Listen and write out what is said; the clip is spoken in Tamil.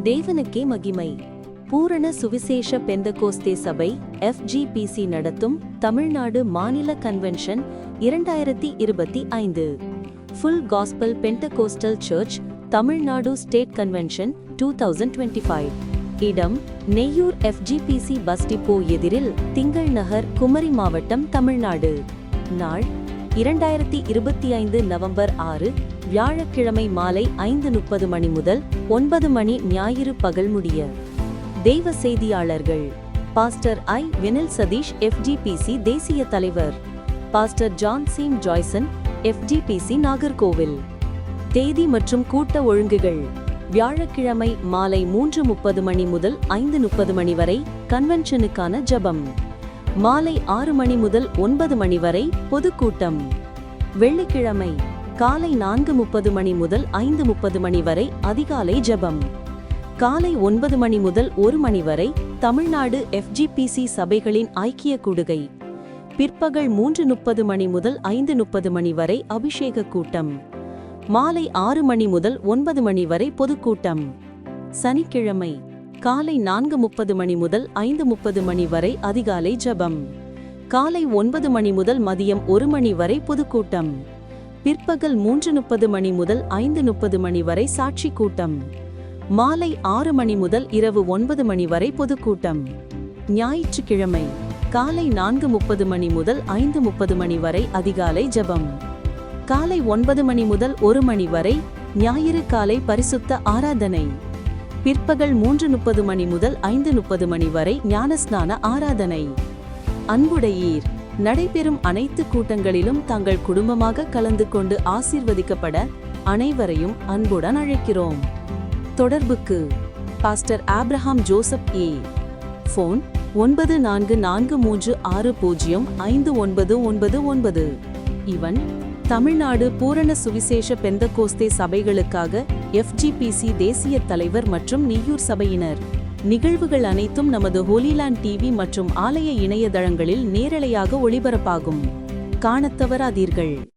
தேவனுக்கே மகிமை. பூரண சுவிசேஷ பெந்தகோஸ்தே சபை FGPC நடத்தும் தமிழ்நாடு மாநில convention 2025. Full gospel pentecostal church Tamil Nadu state convention 2025. இடம் நெய்யூர் FGPC பஸ் டிப்போ எதிரில் திங்கள் நகர், குமரி மாவட்டம், தமிழ்நாடு. நாள் 2025 நவம்பர் 6, வியாழக்கிழமை மாலை 5:30 மணி முதல் 9 மணி, ஞாயிறு பகல் முடிய. தெய்வ செய்தியாளர்கள்: pastor I. Vinil Sathish, FGPC தேசிய தலைவர். பாஸ்டர் ஜான் சீம் ஜாய்சன், FGPC நாகர்கோவில். தேதி மற்றும் கூட்ட ஒழுங்குகள்: வியாழக்கிழமை மாலை 3:30 மணி முதல் 5:30 மணி வரை கன்வென்ஷனுக்கான ஜெபம். மாலை 6 மணி முதல் 9 மணி வரை பொதுக்கூட்டம். வெள்ளிக்கிழமை காலை 4:30 மணி முதல் 5:30 மணி வரை அதிகாலை ஜெபம். காலை 9 மணி முதல் 1 மணி வரை தமிழ்நாடு FGPC சபைகளின் ஐக்கிய கூடுகை. பிற்பகல் 3:30 மணி முதல் 5:30 மணி வரை அபிஷேக கூட்டம். மாலை 6 மணி முதல் 9 மணி வரை பொதுக்கூட்டம். சனிக்கிழமை காலை 4:30 மணி முதல் 5:30 மணி வரை அதிகாலை ஜெபம். காலை 9 மணி முதல் மதியம் 1 மணி வரை பொதுக்கூட்டம். பிற்பகல் 3:30 மணி முதல் 5:30 மணி வரை சாட்சி கூட்டம். மாலை 6 மணி முதல் இரவு 9 மணி வரை பொதுக்கூட்டம். ஞாயிற்றுக்கிழமை காலை 4:30 மணி முதல் 5:30 மணி வரை அதிகாலை ஜெபம். காலை 9 மணி முதல் 1 மணி வரை ஞாயிறு காலை பரிசுத்த ஆராதனை. பிற்பகல் 3:30 மணி முதல் 5:30 மணி வரை ஞானஸ்நான ஆராதனை. அன்புடையீர், நடைபெறும் அனைத்து கூட்டங்களிலும் தங்கள் குடும்பமாக கலந்து கொண்டு ஆசீர்வதிக்கப்பட அனைவரையும் அன்புடன் அழைக்கிறோம். தொடர்புக்கு: pastor Abraham Joseph A. Phone 9443605999. இவன் தமிழ்நாடு பூரண சுவிசேஷ பெந்தகோஸ்தே சபைகளுக்காக FGPC தேசிய தலைவர் மற்றும் நெய்யூர் சபையினர். நிகழ்வுகள் அனைத்தும் நமது ஹோலிலேண்ட் TV மற்றும் ஆலய இணையதளங்களில் நேரலையாக ஒளிபரப்பாகும். காணத் தவறாதீர்கள்.